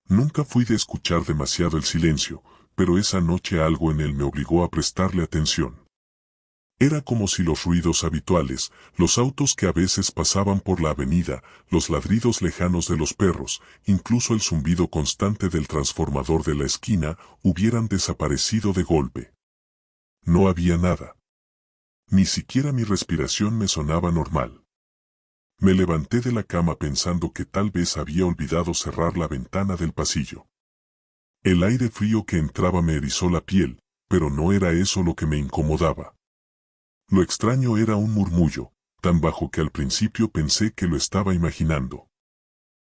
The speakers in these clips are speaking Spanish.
Nunca fui de escuchar demasiado el silencio, pero esa noche algo en él me obligó a prestarle atención. Era como si los ruidos habituales, los autos que a veces pasaban por la avenida, los ladridos lejanos de los perros, incluso el zumbido constante del transformador de la esquina, hubieran desaparecido de golpe. No había nada. Ni siquiera mi respiración me sonaba normal. Me levanté de la cama pensando que tal vez había olvidado cerrar la ventana del pasillo. El aire frío que entraba me erizó la piel, pero no era eso lo que me incomodaba. Lo extraño era un murmullo, tan bajo que al principio pensé que lo estaba imaginando.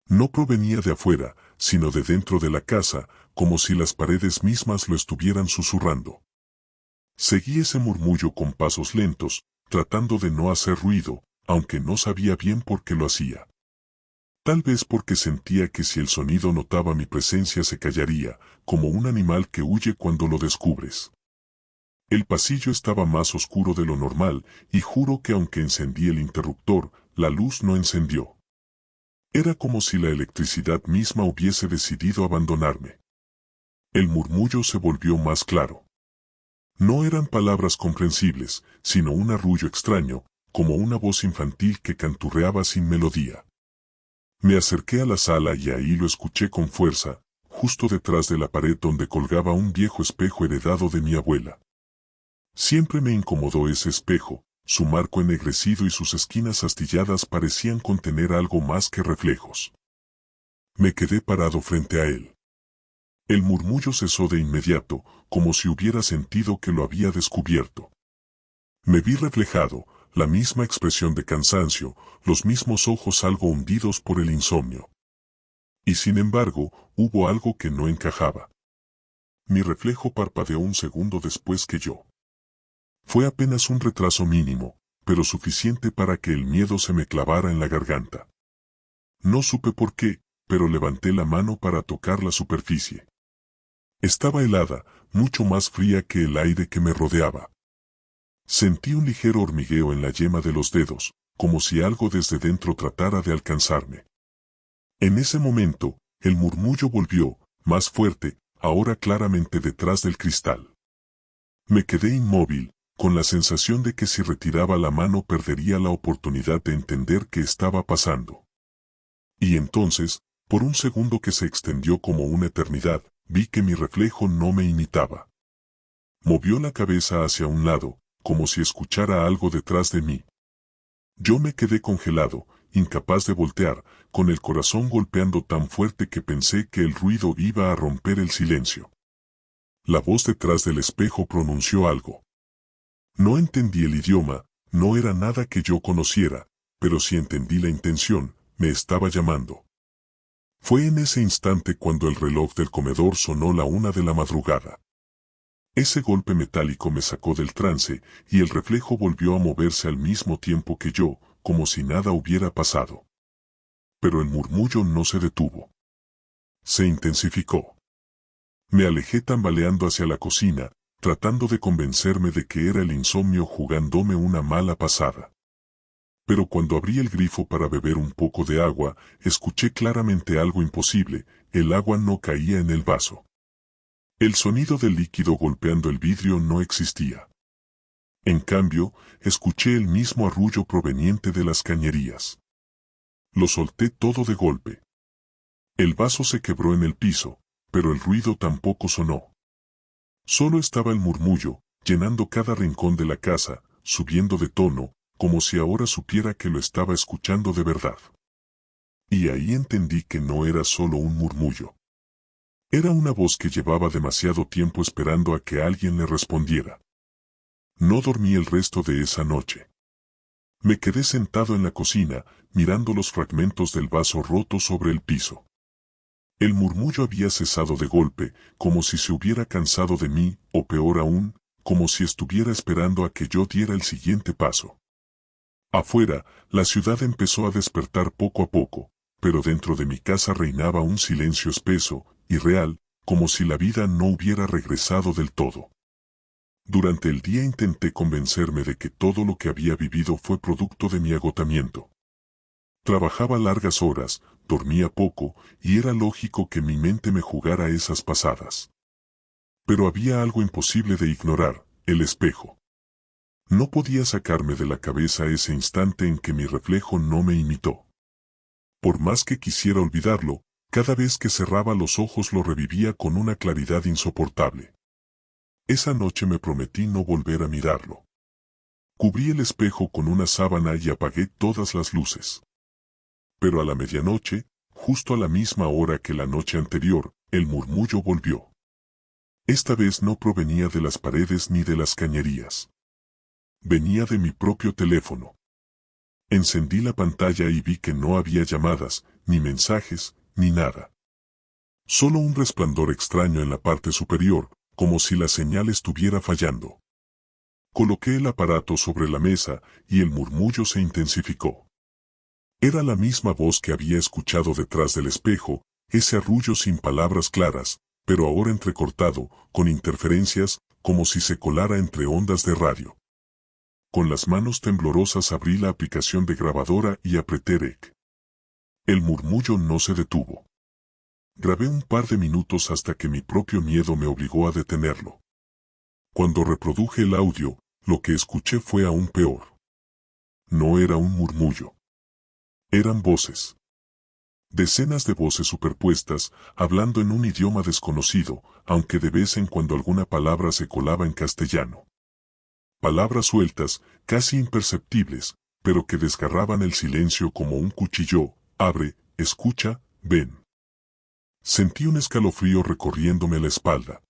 No provenía de afuera, sino de dentro de la casa, como si las paredes mismas lo estuvieran susurrando. Seguí ese murmullo con pasos lentos, tratando de no hacer ruido, aunque no sabía bien por qué lo hacía. Tal vez porque sentía que si el sonido notaba mi presencia se callaría, como un animal que huye cuando lo descubres. El pasillo estaba más oscuro de lo normal, y juro que aunque encendí el interruptor, la luz no encendió. Era como si la electricidad misma hubiese decidido abandonarme. El murmullo se volvió más claro. No eran palabras comprensibles, sino un arrullo extraño, como una voz infantil que canturreaba sin melodía. Me acerqué a la sala y ahí lo escuché con fuerza, justo detrás de la pared donde colgaba un viejo espejo heredado de mi abuela. Siempre me incomodó ese espejo, su marco ennegrecido y sus esquinas astilladas parecían contener algo más que reflejos. Me quedé parado frente a él. El murmullo cesó de inmediato, como si hubiera sentido que lo había descubierto. Me vi reflejado, la misma expresión de cansancio, los mismos ojos algo hundidos por el insomnio. Y sin embargo, hubo algo que no encajaba. Mi reflejo parpadeó un segundo después que yo. Fue apenas un retraso mínimo, pero suficiente para que el miedo se me clavara en la garganta. No supe por qué, pero levanté la mano para tocar la superficie. Estaba helada, mucho más fría que el aire que me rodeaba. Sentí un ligero hormigueo en la yema de los dedos, como si algo desde dentro tratara de alcanzarme. En ese momento, el murmullo volvió, más fuerte, ahora claramente detrás del cristal. Me quedé inmóvil, con la sensación de que si retiraba la mano perdería la oportunidad de entender qué estaba pasando. Y entonces, por un segundo que se extendió como una eternidad, vi que mi reflejo no me imitaba. Movió la cabeza hacia un lado, como si escuchara algo detrás de mí. Yo me quedé congelado, incapaz de voltear, con el corazón golpeando tan fuerte que pensé que el ruido iba a romper el silencio. La voz detrás del espejo pronunció algo. No entendí el idioma, no era nada que yo conociera, pero sí entendí la intención, me estaba llamando. Fue en ese instante cuando el reloj del comedor sonó la 1 de la madrugada. Ese golpe metálico me sacó del trance, y el reflejo volvió a moverse al mismo tiempo que yo, como si nada hubiera pasado. Pero el murmullo no se detuvo. Se intensificó. Me alejé tambaleando hacia la cocina, tratando de convencerme de que era el insomnio jugándome una mala pasada. Pero cuando abrí el grifo para beber un poco de agua, escuché claramente algo imposible, el agua no caía en el vaso. El sonido del líquido golpeando el vidrio no existía. En cambio, escuché el mismo arrullo proveniente de las cañerías. Lo solté todo de golpe. El vaso se quebró en el piso, pero el ruido tampoco sonó. Solo estaba el murmullo, llenando cada rincón de la casa, subiendo de tono, como si ahora supiera que lo estaba escuchando de verdad. Y ahí entendí que no era solo un murmullo. Era una voz que llevaba demasiado tiempo esperando a que alguien le respondiera. No dormí el resto de esa noche. Me quedé sentado en la cocina, mirando los fragmentos del vaso roto sobre el piso. El murmullo había cesado de golpe, como si se hubiera cansado de mí, o peor aún, como si estuviera esperando a que yo diera el siguiente paso. Afuera, la ciudad empezó a despertar poco a poco, pero dentro de mi casa reinaba un silencio espeso, irreal, como si la vida no hubiera regresado del todo. Durante el día intenté convencerme de que todo lo que había vivido fue producto de mi agotamiento. Trabajaba largas horas, dormía poco, y era lógico que mi mente me jugara esas pasadas. Pero había algo imposible de ignorar, el espejo. No podía sacarme de la cabeza ese instante en que mi reflejo no me imitó. Por más que quisiera olvidarlo, cada vez que cerraba los ojos lo revivía con una claridad insoportable. Esa noche me prometí no volver a mirarlo. Cubrí el espejo con una sábana y apagué todas las luces. Pero a la medianoche, justo a la misma hora que la noche anterior, el murmullo volvió. Esta vez no provenía de las paredes ni de las cañerías. Venía de mi propio teléfono. Encendí la pantalla y vi que no había llamadas, ni mensajes, ni nada. Solo un resplandor extraño en la parte superior, como si la señal estuviera fallando. Coloqué el aparato sobre la mesa y el murmullo se intensificó. Era la misma voz que había escuchado detrás del espejo, ese arrullo sin palabras claras, pero ahora entrecortado, con interferencias, como si se colara entre ondas de radio. Con las manos temblorosas abrí la aplicación de grabadora y apreté REC. El murmullo no se detuvo. Grabé un par de minutos hasta que mi propio miedo me obligó a detenerlo. Cuando reproduje el audio, lo que escuché fue aún peor. No era un murmullo. Eran voces. Decenas de voces superpuestas, hablando en un idioma desconocido, aunque de vez en cuando alguna palabra se colaba en castellano. Palabras sueltas, casi imperceptibles, pero que desgarraban el silencio como un cuchillo. Abre, escucha, ven. Sentí un escalofrío recorriéndome la espalda.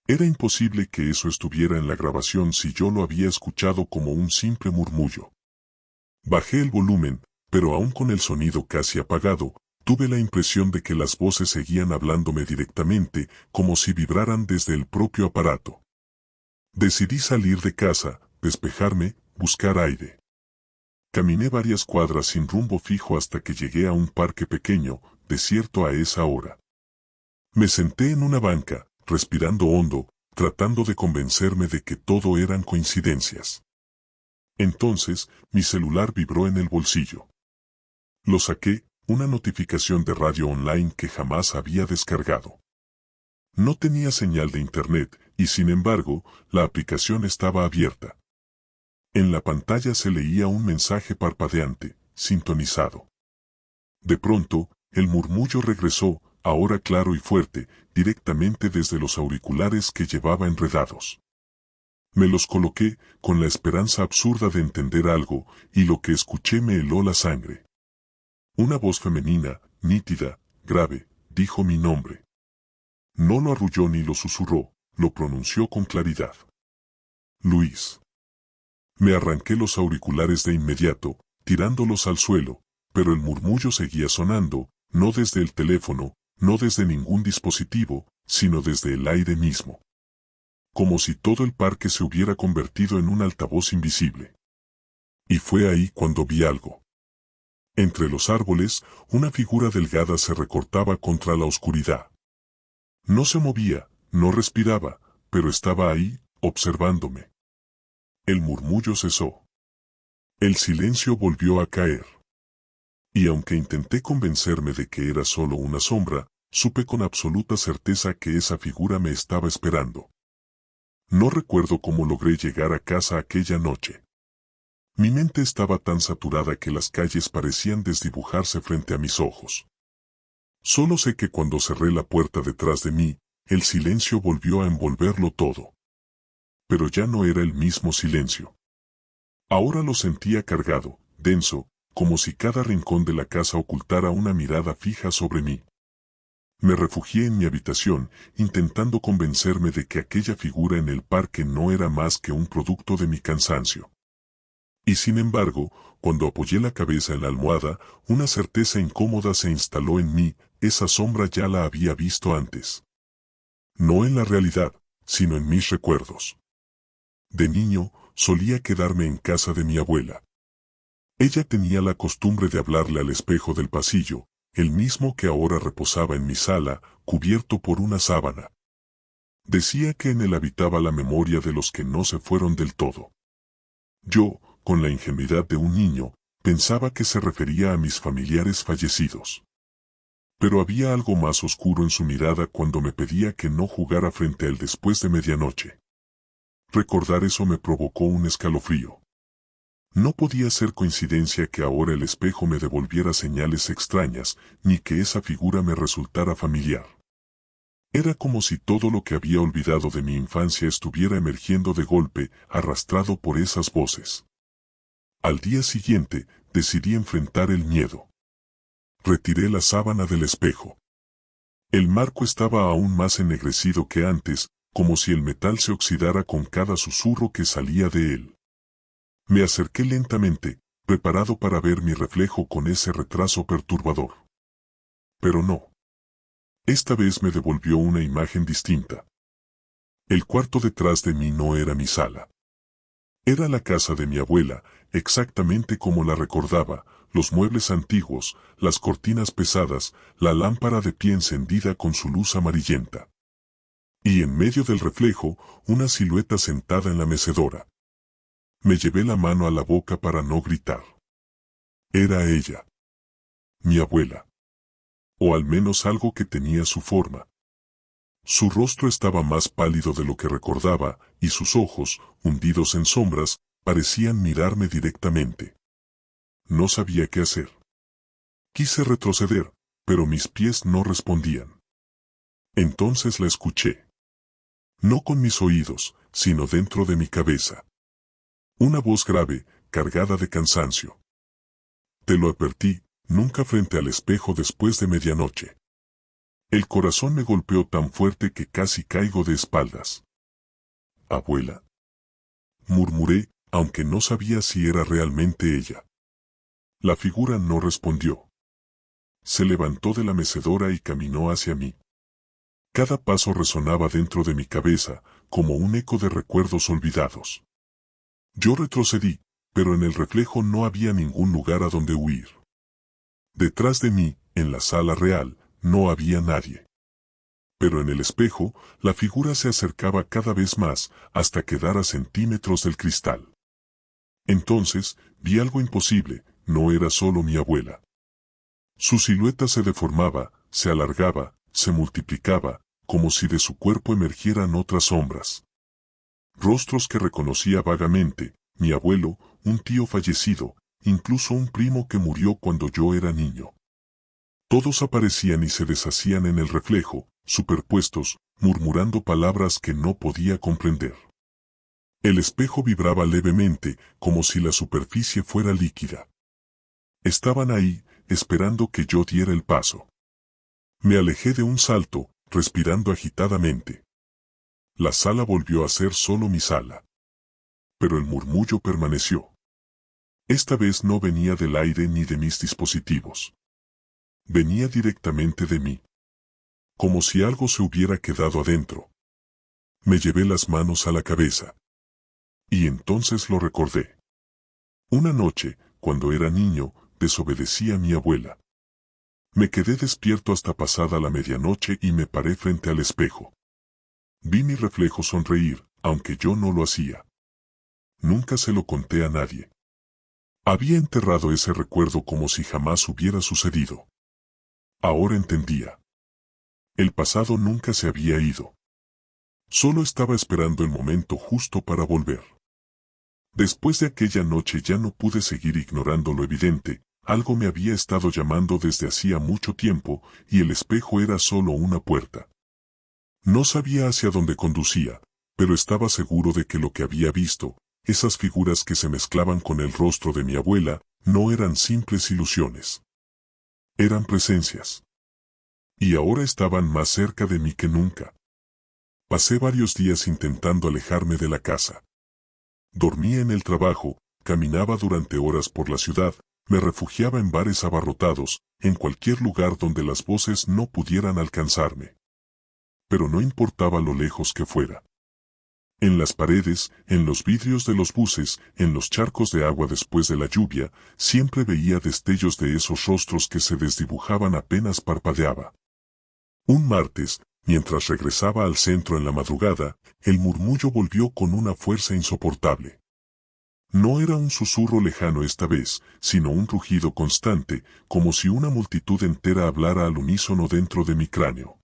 Era imposible que eso estuviera en la grabación si yo lo había escuchado como un simple murmullo. Bajé el volumen, pero aún con el sonido casi apagado, tuve la impresión de que las voces seguían hablándome directamente, como si vibraran desde el propio aparato. Decidí salir de casa, despejarme, buscar aire. Caminé varias cuadras sin rumbo fijo hasta que llegué a un parque pequeño, desierto a esa hora. Me senté en una banca, respirando hondo, tratando de convencerme de que todo eran coincidencias. Entonces, mi celular vibró en el bolsillo. Lo saqué, una notificación de radio online que jamás había descargado. No tenía señal de internet, y sin embargo, la aplicación estaba abierta. En la pantalla se leía un mensaje parpadeante, sintonizado. De pronto, el murmullo regresó, ahora claro y fuerte, directamente desde los auriculares que llevaba enredados. Me los coloqué, con la esperanza absurda de entender algo, y lo que escuché me heló la sangre. Una voz femenina, nítida, grave, dijo mi nombre. No lo arrulló ni lo susurró, lo pronunció con claridad. Luis. Me arranqué los auriculares de inmediato, tirándolos al suelo, pero el murmullo seguía sonando, no desde el teléfono, no desde ningún dispositivo, sino desde el aire mismo. Como si todo el parque se hubiera convertido en un altavoz invisible. Y fue ahí cuando vi algo. Entre los árboles, una figura delgada se recortaba contra la oscuridad. No se movía, no respiraba, pero estaba ahí, observándome. El murmullo cesó. El silencio volvió a caer. Y aunque intenté convencerme de que era solo una sombra, supe con absoluta certeza que esa figura me estaba esperando. No recuerdo cómo logré llegar a casa aquella noche. Mi mente estaba tan saturada que las calles parecían desdibujarse frente a mis ojos. Solo sé que cuando cerré la puerta detrás de mí, el silencio volvió a envolverlo todo. Pero ya no era el mismo silencio. Ahora lo sentía cargado, denso, como si cada rincón de la casa ocultara una mirada fija sobre mí. Me refugié en mi habitación, intentando convencerme de que aquella figura en el parque no era más que un producto de mi cansancio. Y sin embargo, cuando apoyé la cabeza en la almohada, una certeza incómoda se instaló en mí, esa sombra ya la había visto antes. No en la realidad, sino en mis recuerdos. De niño, solía quedarme en casa de mi abuela. Ella tenía la costumbre de hablarle al espejo del pasillo, el mismo que ahora reposaba en mi sala, cubierto por una sábana. Decía que en él habitaba la memoria de los que no se fueron del todo. Yo, con la ingenuidad de un niño, pensaba que se refería a mis familiares fallecidos. Pero había algo más oscuro en su mirada cuando me pedía que no jugara frente a él después de medianoche. Recordar eso me provocó un escalofrío. No podía ser coincidencia que ahora el espejo me devolviera señales extrañas, ni que esa figura me resultara familiar. Era como si todo lo que había olvidado de mi infancia estuviera emergiendo de golpe, arrastrado por esas voces. Al día siguiente, decidí enfrentar el miedo. Retiré la sábana del espejo. El marco estaba aún más ennegrecido que antes, como si el metal se oxidara con cada susurro que salía de él. Me acerqué lentamente, preparado para ver mi reflejo con ese retraso perturbador. Pero no. Esta vez me devolvió una imagen distinta. El cuarto detrás de mí no era mi sala. Era la casa de mi abuela, exactamente como la recordaba, los muebles antiguos, las cortinas pesadas, la lámpara de pie encendida con su luz amarillenta. Y en medio del reflejo, una silueta sentada en la mecedora. Me llevé la mano a la boca para no gritar. Era ella. Mi abuela. O al menos algo que tenía su forma. Su rostro estaba más pálido de lo que recordaba, y sus ojos, hundidos en sombras, parecían mirarme directamente. No sabía qué hacer. Quise retroceder, pero mis pies no respondían. Entonces la escuché. No con mis oídos, sino dentro de mi cabeza. Una voz grave, cargada de cansancio. Te lo advertí, nunca frente al espejo después de medianoche. El corazón me golpeó tan fuerte que casi caigo de espaldas. Abuela. Murmuré, aunque no sabía si era realmente ella. La figura no respondió. Se levantó de la mecedora y caminó hacia mí. Cada paso resonaba dentro de mi cabeza, como un eco de recuerdos olvidados. Yo retrocedí, pero en el reflejo no había ningún lugar a donde huir. Detrás de mí, en la sala real, no había nadie. Pero en el espejo, la figura se acercaba cada vez más, hasta quedar a centímetros del cristal. Entonces, vi algo imposible, no era solo mi abuela. Su silueta se deformaba, se alargaba, se multiplicaba, como si de su cuerpo emergieran otras sombras. Rostros que reconocía vagamente, mi abuelo, un tío fallecido, incluso un primo que murió cuando yo era niño. Todos aparecían y se deshacían en el reflejo, superpuestos, murmurando palabras que no podía comprender. El espejo vibraba levemente, como si la superficie fuera líquida. Estaban ahí, esperando que yo diera el paso. Me alejé de un salto, respirando agitadamente. La sala volvió a ser solo mi sala. Pero el murmullo permaneció. Esta vez no venía del aire ni de mis dispositivos. Venía directamente de mí. Como si algo se hubiera quedado adentro. Me llevé las manos a la cabeza. Y entonces lo recordé. Una noche, cuando era niño, desobedecí a mi abuela. Me quedé despierto hasta pasada la medianoche y me paré frente al espejo. Vi mi reflejo sonreír, aunque yo no lo hacía. Nunca se lo conté a nadie. Había enterrado ese recuerdo como si jamás hubiera sucedido. Ahora entendía. El pasado nunca se había ido. Solo estaba esperando el momento justo para volver. Después de aquella noche ya no pude seguir ignorando lo evidente, algo me había estado llamando desde hacía mucho tiempo, y el espejo era solo una puerta. No sabía hacia dónde conducía, pero estaba seguro de que lo que había visto, esas figuras que se mezclaban con el rostro de mi abuela, no eran simples ilusiones. Eran presencias. Y ahora estaban más cerca de mí que nunca. Pasé varios días intentando alejarme de la casa. Dormía en el trabajo, caminaba durante horas por la ciudad, me refugiaba en bares abarrotados, en cualquier lugar donde las voces no pudieran alcanzarme. Pero no importaba lo lejos que fuera. En las paredes, en los vidrios de los buses, en los charcos de agua después de la lluvia, siempre veía destellos de esos rostros que se desdibujaban apenas parpadeaba. Un martes, mientras regresaba al centro en la madrugada, el murmullo volvió con una fuerza insoportable. No era un susurro lejano esta vez, sino un rugido constante, como si una multitud entera hablara al unísono dentro de mi cráneo.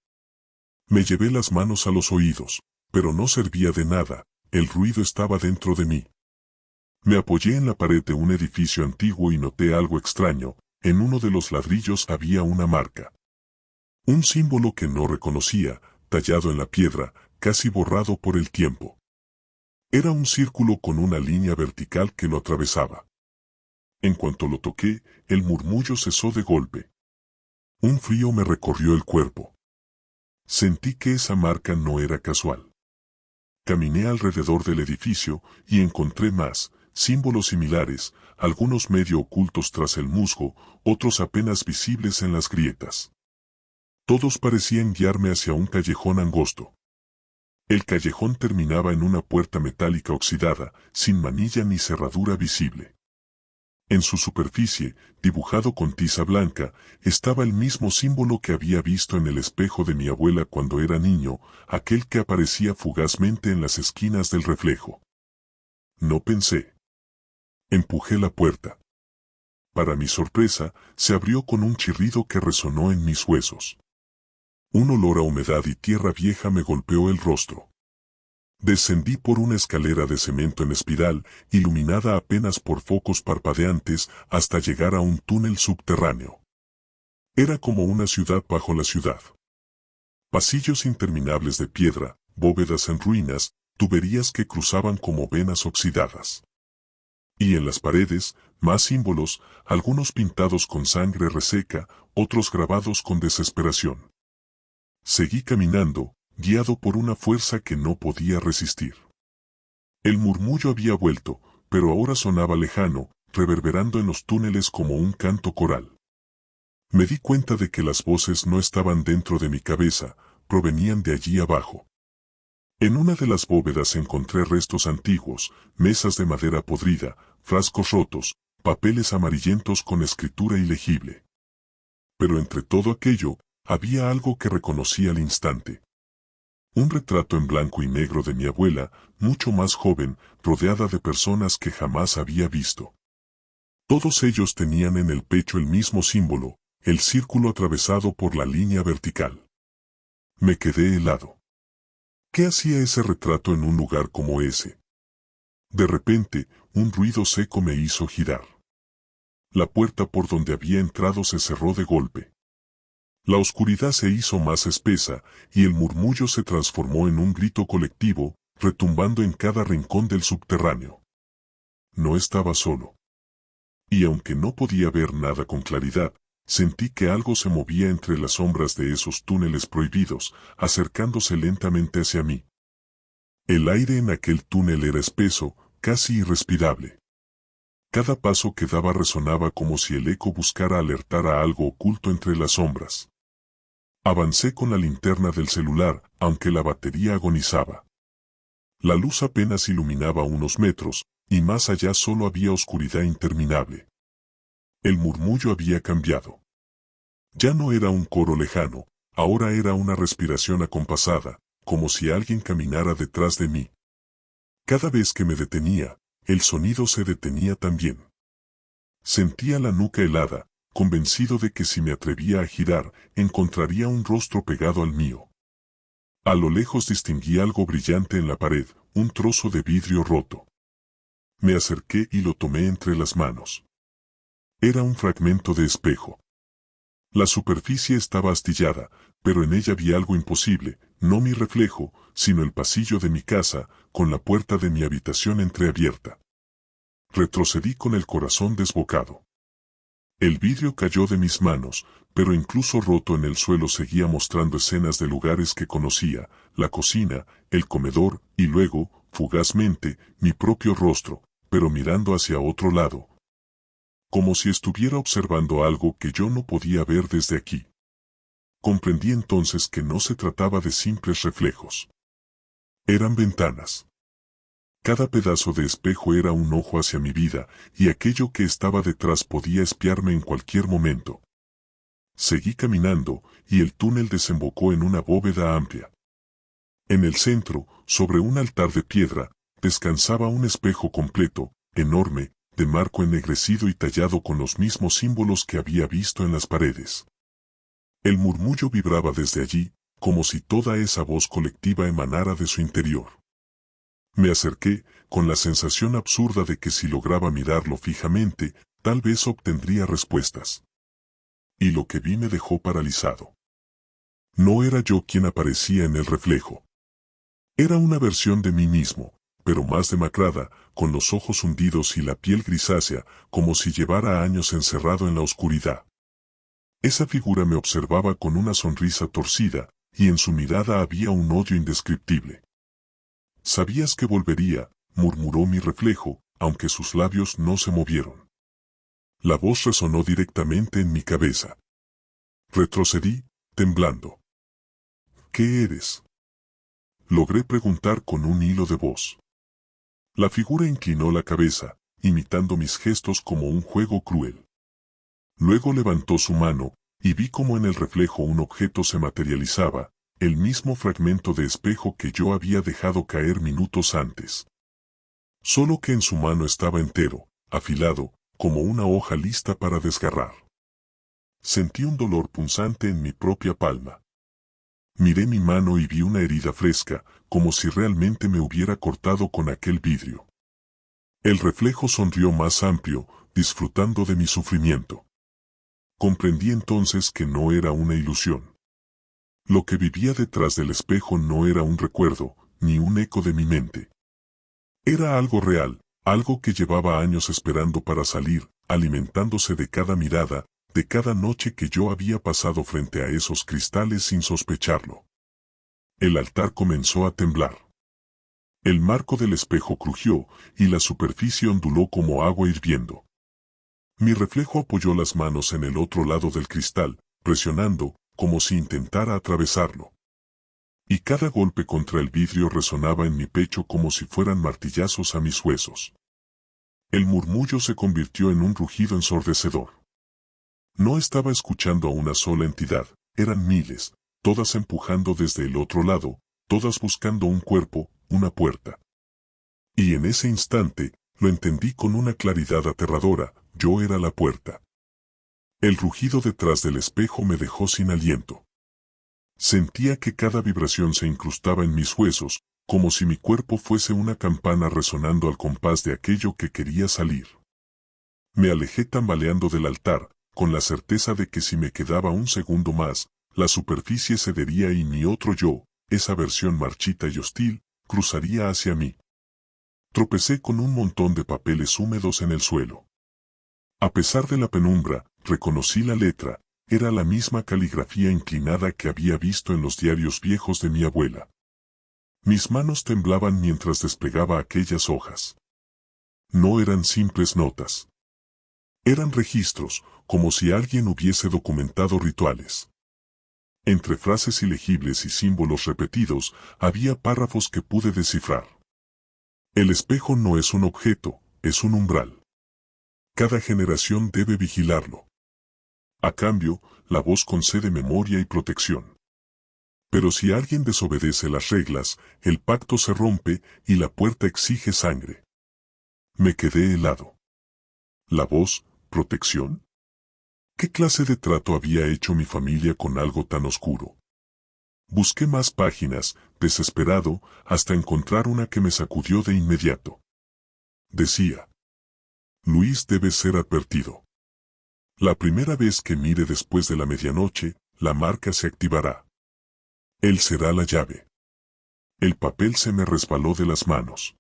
Me llevé las manos a los oídos, pero no servía de nada, el ruido estaba dentro de mí. Me apoyé en la pared de un edificio antiguo y noté algo extraño, en uno de los ladrillos había una marca. Un símbolo que no reconocía, tallado en la piedra, casi borrado por el tiempo. Era un círculo con una línea vertical que lo atravesaba. En cuanto lo toqué, el murmullo cesó de golpe. Un frío me recorrió el cuerpo. Sentí que esa marca no era casual. Caminé alrededor del edificio y encontré más, símbolos similares, algunos medio ocultos tras el musgo, otros apenas visibles en las grietas. Todos parecían guiarme hacia un callejón angosto. El callejón terminaba en una puerta metálica oxidada, sin manilla ni cerradura visible. En su superficie, dibujado con tiza blanca, estaba el mismo símbolo que había visto en el espejo de mi abuela cuando era niño, aquel que aparecía fugazmente en las esquinas del reflejo. No pensé. Empujé la puerta. Para mi sorpresa, se abrió con un chirrido que resonó en mis huesos. Un olor a humedad y tierra vieja me golpeó el rostro. Descendí por una escalera de cemento en espiral, iluminada apenas por focos parpadeantes, hasta llegar a un túnel subterráneo. Era como una ciudad bajo la ciudad. Pasillos interminables de piedra, bóvedas en ruinas, tuberías que cruzaban como venas oxidadas. Y en las paredes, más símbolos, algunos pintados con sangre reseca, otros grabados con desesperación. Seguí caminando, guiado por una fuerza que no podía resistir. El murmullo había vuelto, pero ahora sonaba lejano, reverberando en los túneles como un canto coral. Me di cuenta de que las voces no estaban dentro de mi cabeza, provenían de allí abajo. En una de las bóvedas encontré restos antiguos, mesas de madera podrida, frascos rotos, papeles amarillentos con escritura ilegible. Pero entre todo aquello, había algo que reconocí al instante. Un retrato en blanco y negro de mi abuela, mucho más joven, rodeada de personas que jamás había visto. Todos ellos tenían en el pecho el mismo símbolo, el círculo atravesado por la línea vertical. Me quedé helado. ¿Qué hacía ese retrato en un lugar como ese? De repente, un ruido seco me hizo girar. La puerta por donde había entrado se cerró de golpe. La oscuridad se hizo más espesa, y el murmullo se transformó en un grito colectivo, retumbando en cada rincón del subterráneo. No estaba solo. Y aunque no podía ver nada con claridad, sentí que algo se movía entre las sombras de esos túneles prohibidos, acercándose lentamente hacia mí. El aire en aquel túnel era espeso, casi irrespirable. Cada paso que daba resonaba como si el eco buscara alertar a algo oculto entre las sombras. Avancé con la linterna del celular, aunque la batería agonizaba. La luz apenas iluminaba unos metros, y más allá solo había oscuridad interminable. El murmullo había cambiado. Ya no era un coro lejano, ahora era una respiración acompasada, como si alguien caminara detrás de mí. Cada vez que me detenía, el sonido se detenía también. Sentía la nuca helada, convencido de que si me atrevía a girar, encontraría un rostro pegado al mío. A lo lejos distinguí algo brillante en la pared, un trozo de vidrio roto. Me acerqué y lo tomé entre las manos. Era un fragmento de espejo. La superficie estaba astillada, pero en ella vi algo imposible, no mi reflejo, sino el pasillo de mi casa, con la puerta de mi habitación entreabierta. Retrocedí con el corazón desbocado. El vidrio cayó de mis manos, pero incluso roto en el suelo seguía mostrando escenas de lugares que conocía, la cocina, el comedor, y luego, fugazmente, mi propio rostro, pero mirando hacia otro lado. Como si estuviera observando algo que yo no podía ver desde aquí. Comprendí entonces que no se trataba de simples reflejos. Eran ventanas. Cada pedazo de espejo era un ojo hacia mi vida, y aquello que estaba detrás podía espiarme en cualquier momento. Seguí caminando, y el túnel desembocó en una bóveda amplia. En el centro, sobre un altar de piedra, descansaba un espejo completo, enorme, de marco ennegrecido y tallado con los mismos símbolos que había visto en las paredes. El murmullo vibraba desde allí, como si toda esa voz colectiva emanara de su interior. Me acerqué, con la sensación absurda de que si lograba mirarlo fijamente, tal vez obtendría respuestas. Y lo que vi me dejó paralizado. No era yo quien aparecía en el reflejo. Era una versión de mí mismo, pero más demacrada, con los ojos hundidos y la piel grisácea, como si llevara años encerrado en la oscuridad. Esa figura me observaba con una sonrisa torcida, y en su mirada había un odio indescriptible. «Sabías que volvería», murmuró mi reflejo, aunque sus labios no se movieron. La voz resonó directamente en mi cabeza. Retrocedí, temblando. «¿Qué eres?», logré preguntar con un hilo de voz. La figura inclinó la cabeza, imitando mis gestos como un juego cruel. Luego levantó su mano, y vi como en el reflejo un objeto se materializaba, el mismo fragmento de espejo que yo había dejado caer minutos antes. Solo que en su mano estaba entero, afilado, como una hoja lista para desgarrar. Sentí un dolor punzante en mi propia palma. Miré mi mano y vi una herida fresca, como si realmente me hubiera cortado con aquel vidrio. El reflejo sonrió más amplio, disfrutando de mi sufrimiento. Comprendí entonces que no era una ilusión. Lo que vivía detrás del espejo no era un recuerdo, ni un eco de mi mente. Era algo real, algo que llevaba años esperando para salir, alimentándose de cada mirada, de cada noche que yo había pasado frente a esos cristales sin sospecharlo. El altar comenzó a temblar. El marco del espejo crujió, y la superficie onduló como agua hirviendo. Mi reflejo apoyó las manos en el otro lado del cristal, presionando, como si intentara atravesarlo. Y cada golpe contra el vidrio resonaba en mi pecho como si fueran martillazos a mis huesos. El murmullo se convirtió en un rugido ensordecedor. No estaba escuchando a una sola entidad, eran miles, todas empujando desde el otro lado, todas buscando un cuerpo, una puerta. Y en ese instante, lo entendí con una claridad aterradora, yo era la puerta. El rugido detrás del espejo me dejó sin aliento. Sentía que cada vibración se incrustaba en mis huesos, como si mi cuerpo fuese una campana resonando al compás de aquello que quería salir. Me alejé tambaleando del altar, con la certeza de que si me quedaba un segundo más, la superficie cedería y mi otro yo, esa versión marchita y hostil, cruzaría hacia mí. Tropecé con un montón de papeles húmedos en el suelo. A pesar de la penumbra, reconocí la letra, era la misma caligrafía inclinada que había visto en los diarios viejos de mi abuela. Mis manos temblaban mientras desplegaba aquellas hojas. No eran simples notas. Eran registros, como si alguien hubiese documentado rituales. Entre frases ilegibles y símbolos repetidos, había párrafos que pude descifrar. El espejo no es un objeto, es un umbral. Cada generación debe vigilarlo. A cambio, la voz concede memoria y protección. Pero si alguien desobedece las reglas, el pacto se rompe y la puerta exige sangre. Me quedé helado. ¿La voz, protección? ¿Qué clase de trato había hecho mi familia con algo tan oscuro? Busqué más páginas, desesperado, hasta encontrar una que me sacudió de inmediato. Decía: Luis debe ser advertido. La primera vez que mire después de la medianoche, la marca se activará. Él será la llave. El papel se me resbaló de las manos.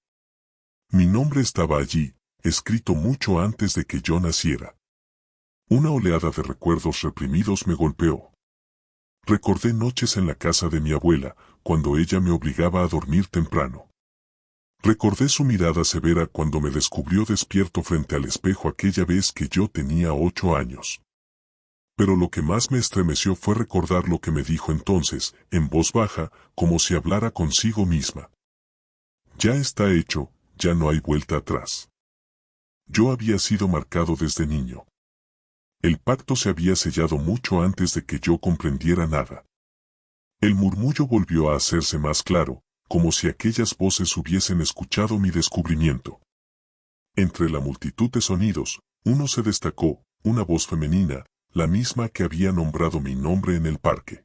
Mi nombre estaba allí, escrito mucho antes de que yo naciera. Una oleada de recuerdos reprimidos me golpeó. Recordé noches en la casa de mi abuela, cuando ella me obligaba a dormir temprano. Recordé su mirada severa cuando me descubrió despierto frente al espejo aquella vez que yo tenía 8 años. Pero lo que más me estremeció fue recordar lo que me dijo entonces, en voz baja, como si hablara consigo misma. Ya está hecho, ya no hay vuelta atrás. Yo había sido marcado desde niño. El pacto se había sellado mucho antes de que yo comprendiera nada. El murmullo volvió a hacerse más claro, como si aquellas voces hubiesen escuchado mi descubrimiento. Entre la multitud de sonidos, uno se destacó, una voz femenina, la misma que había nombrado mi nombre en el parque.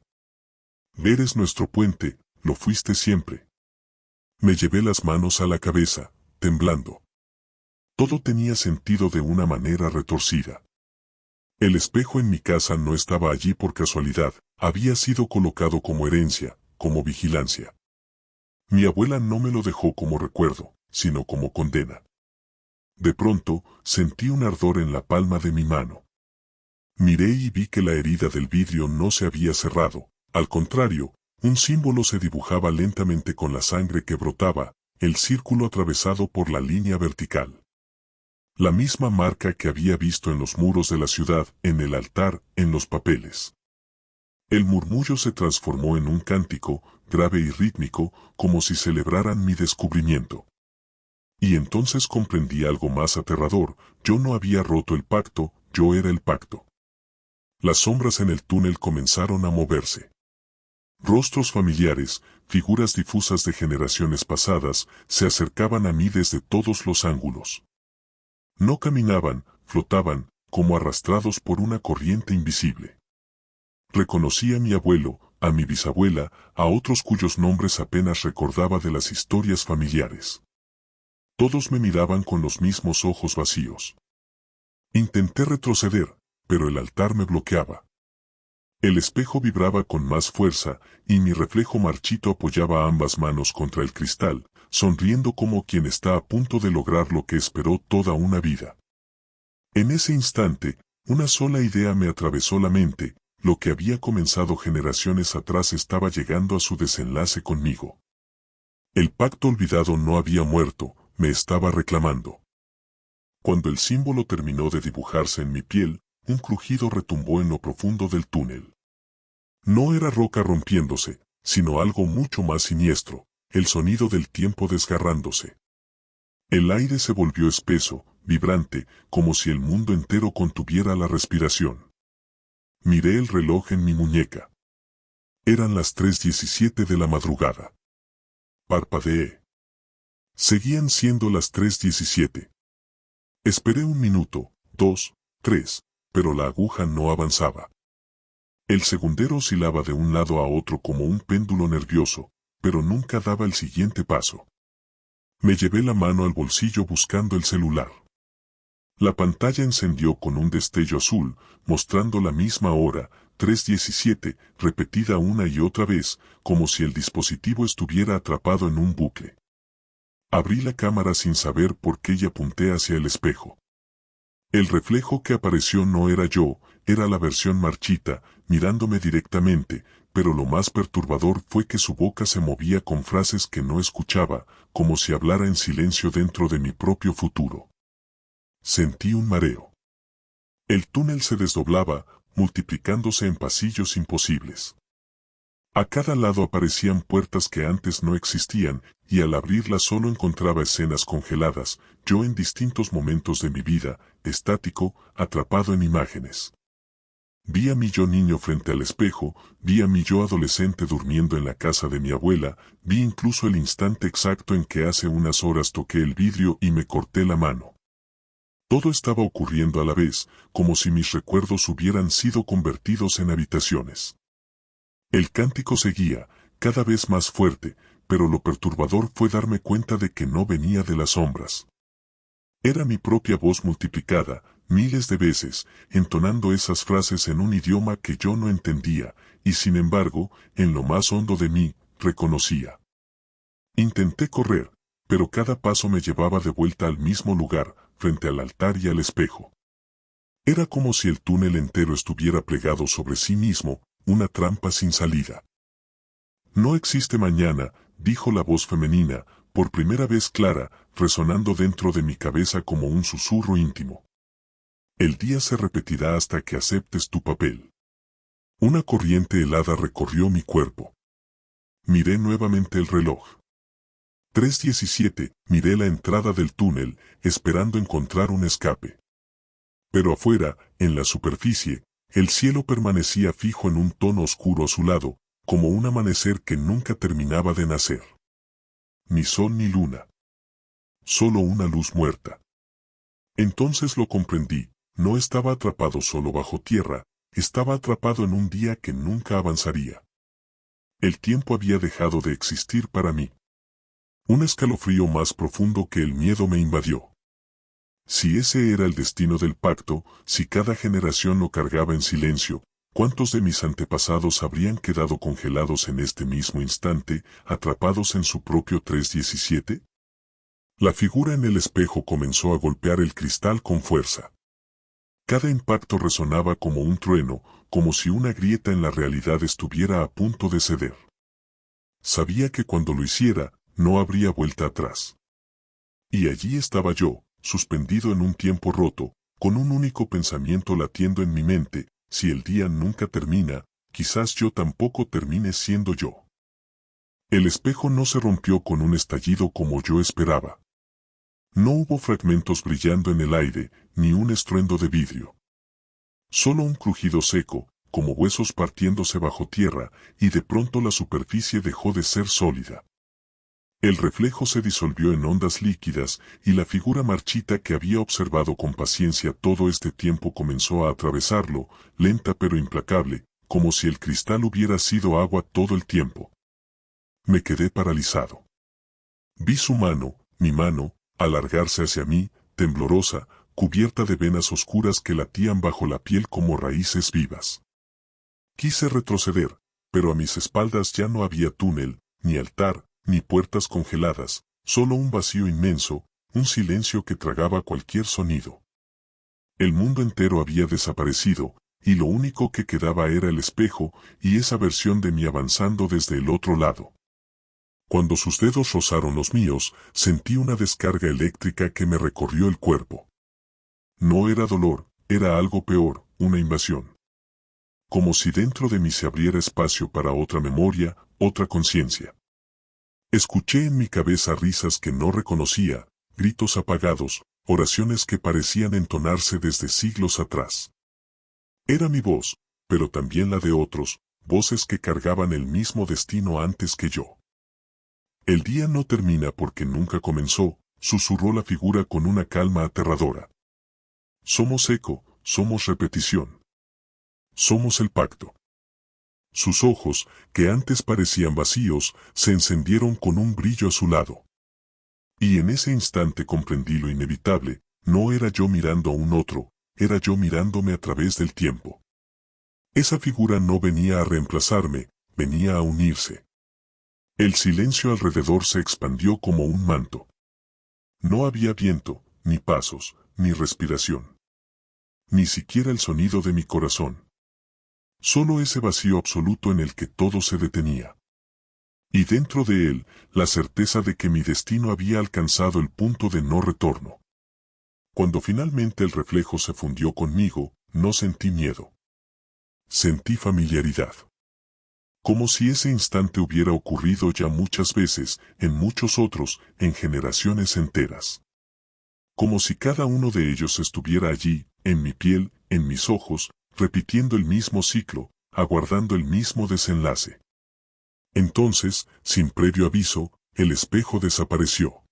Eres nuestro puente, lo fuiste siempre. Me llevé las manos a la cabeza, temblando. Todo tenía sentido de una manera retorcida. El espejo en mi casa no estaba allí por casualidad, había sido colocado como herencia, como vigilancia. Mi abuela no me lo dejó como recuerdo, sino como condena. De pronto, sentí un ardor en la palma de mi mano. Miré y vi que la herida del vidrio no se había cerrado, al contrario, un símbolo se dibujaba lentamente con la sangre que brotaba, el círculo atravesado por la línea vertical. La misma marca que había visto en los muros de la ciudad, en el altar, en los papeles. El murmullo se transformó en un cántico, grave y rítmico, como si celebraran mi descubrimiento. Y entonces comprendí algo más aterrador, yo no había roto el pacto, yo era el pacto. Las sombras en el túnel comenzaron a moverse. Rostros familiares, figuras difusas de generaciones pasadas, se acercaban a mí desde todos los ángulos. No caminaban, flotaban, como arrastrados por una corriente invisible. Reconocí a mi abuelo, a mi bisabuela, a otros cuyos nombres apenas recordaba de las historias familiares. Todos me miraban con los mismos ojos vacíos. Intenté retroceder, pero el altar me bloqueaba. El espejo vibraba con más fuerza, y mi reflejo marchito apoyaba ambas manos contra el cristal, sonriendo como quien está a punto de lograr lo que esperó toda una vida. En ese instante, una sola idea me atravesó la mente, lo que había comenzado generaciones atrás estaba llegando a su desenlace conmigo. El pacto olvidado no había muerto, me estaba reclamando. Cuando el símbolo terminó de dibujarse en mi piel, un crujido retumbó en lo profundo del túnel. No era roca rompiéndose, sino algo mucho más siniestro, el sonido del tiempo desgarrándose. El aire se volvió espeso, vibrante, como si el mundo entero contuviera la respiración. Miré el reloj en mi muñeca. Eran las 3:17 de la madrugada. Parpadeé. Seguían siendo las 3:17. Esperé un minuto, 2, 3, pero la aguja no avanzaba. El segundero oscilaba de un lado a otro como un péndulo nervioso, pero nunca daba el siguiente paso. Me llevé la mano al bolsillo buscando el celular. La pantalla encendió con un destello azul, mostrando la misma hora, 3:17, repetida una y otra vez, como si el dispositivo estuviera atrapado en un bucle. Abrí la cámara sin saber por qué y apunté hacia el espejo. El reflejo que apareció no era yo, era la versión marchita, mirándome directamente, pero lo más perturbador fue que su boca se movía con frases que no escuchaba, como si hablara en silencio dentro de mi propio futuro. Sentí un mareo. El túnel se desdoblaba, multiplicándose en pasillos imposibles. A cada lado aparecían puertas que antes no existían, y al abrirlas solo encontraba escenas congeladas, yo en distintos momentos de mi vida, estático, atrapado en imágenes. Vi a mi yo niño frente al espejo, vi a mi yo adolescente durmiendo en la casa de mi abuela, vi incluso el instante exacto en que hace unas horas toqué el vidrio y me corté la mano. Todo estaba ocurriendo a la vez, como si mis recuerdos hubieran sido convertidos en habitaciones. El cántico seguía, cada vez más fuerte, pero lo perturbador fue darme cuenta de que no venía de las sombras. Era mi propia voz multiplicada, miles de veces, entonando esas frases en un idioma que yo no entendía, y sin embargo, en lo más hondo de mí, reconocía. Intenté correr, pero cada paso me llevaba de vuelta al mismo lugar, frente al altar y al espejo. Era como si el túnel entero estuviera plegado sobre sí mismo, una trampa sin salida. No existe mañana, dijo la voz femenina, por primera vez clara, resonando dentro de mi cabeza como un susurro íntimo. El día se repetirá hasta que aceptes tu papel. Una corriente helada recorrió mi cuerpo. Miré nuevamente el reloj. 3:17, miré la entrada del túnel, esperando encontrar un escape. Pero afuera, en la superficie, el cielo permanecía fijo en un tono oscuro azulado, como un amanecer que nunca terminaba de nacer. Ni sol ni luna. Solo una luz muerta. Entonces lo comprendí, no estaba atrapado solo bajo tierra, estaba atrapado en un día que nunca avanzaría. El tiempo había dejado de existir para mí. Un escalofrío más profundo que el miedo me invadió. Si ese era el destino del pacto, si cada generación lo cargaba en silencio, ¿cuántos de mis antepasados habrían quedado congelados en este mismo instante, atrapados en su propio 317? La figura en el espejo comenzó a golpear el cristal con fuerza. Cada impacto resonaba como un trueno, como si una grieta en la realidad estuviera a punto de ceder. Sabía que cuando lo hiciera, no habría vuelta atrás. Y allí estaba yo, suspendido en un tiempo roto, con un único pensamiento latiendo en mi mente: si el día nunca termina, quizás yo tampoco termine siendo yo. El espejo no se rompió con un estallido como yo esperaba. No hubo fragmentos brillando en el aire, ni un estruendo de vidrio. Solo un crujido seco, como huesos partiéndose bajo tierra, y de pronto la superficie dejó de ser sólida. El reflejo se disolvió en ondas líquidas, y la figura marchita que había observado con paciencia todo este tiempo comenzó a atravesarlo, lenta pero implacable, como si el cristal hubiera sido agua todo el tiempo. Me quedé paralizado. Vi su mano, mi mano, alargarse hacia mí, temblorosa, cubierta de venas oscuras que latían bajo la piel como raíces vivas. Quise retroceder, pero a mis espaldas ya no había túnel, ni altar, ni puertas congeladas, solo un vacío inmenso, un silencio que tragaba cualquier sonido. El mundo entero había desaparecido, y lo único que quedaba era el espejo y esa versión de mí avanzando desde el otro lado. Cuando sus dedos rozaron los míos, sentí una descarga eléctrica que me recorrió el cuerpo. No era dolor, era algo peor, una invasión. Como si dentro de mí se abriera espacio para otra memoria, otra conciencia. Escuché en mi cabeza risas que no reconocía, gritos apagados, oraciones que parecían entonarse desde siglos atrás. Era mi voz, pero también la de otros, voces que cargaban el mismo destino antes que yo. El día no termina porque nunca comenzó, susurró la figura con una calma aterradora. Somos eco, somos repetición. Somos el pacto. Sus ojos, que antes parecían vacíos, se encendieron con un brillo azulado. Y en ese instante comprendí lo inevitable: no era yo mirando a un otro, era yo mirándome a través del tiempo. Esa figura no venía a reemplazarme, venía a unirse. El silencio alrededor se expandió como un manto. No había viento, ni pasos, ni respiración. Ni siquiera el sonido de mi corazón. Solo ese vacío absoluto en el que todo se detenía. Y dentro de él, la certeza de que mi destino había alcanzado el punto de no retorno. Cuando finalmente el reflejo se fundió conmigo, no sentí miedo. Sentí familiaridad. Como si ese instante hubiera ocurrido ya muchas veces, en muchos otros, en generaciones enteras. Como si cada uno de ellos estuviera allí, en mi piel, en mis ojos, repitiendo el mismo ciclo, aguardando el mismo desenlace. Entonces, sin previo aviso, el espejo desapareció.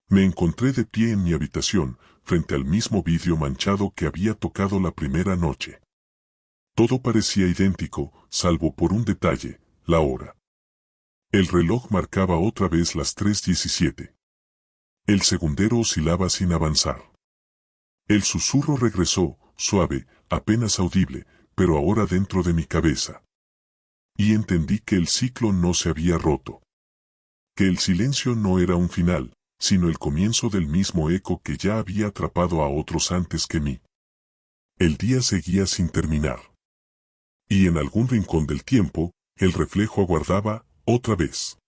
Me encontré de pie en mi habitación, frente al mismo vidrio manchado que había tocado la primera noche. Todo parecía idéntico, salvo por un detalle: la hora. El reloj marcaba otra vez las 3:17. El segundero oscilaba sin avanzar. El susurro regresó, suave, apenas audible, pero ahora dentro de mi cabeza. Y entendí que el ciclo no se había roto. Que el silencio no era un final, sino el comienzo del mismo eco que ya había atrapado a otros antes que mí. El día seguía sin terminar. Y en algún rincón del tiempo, el reflejo aguardaba, otra vez.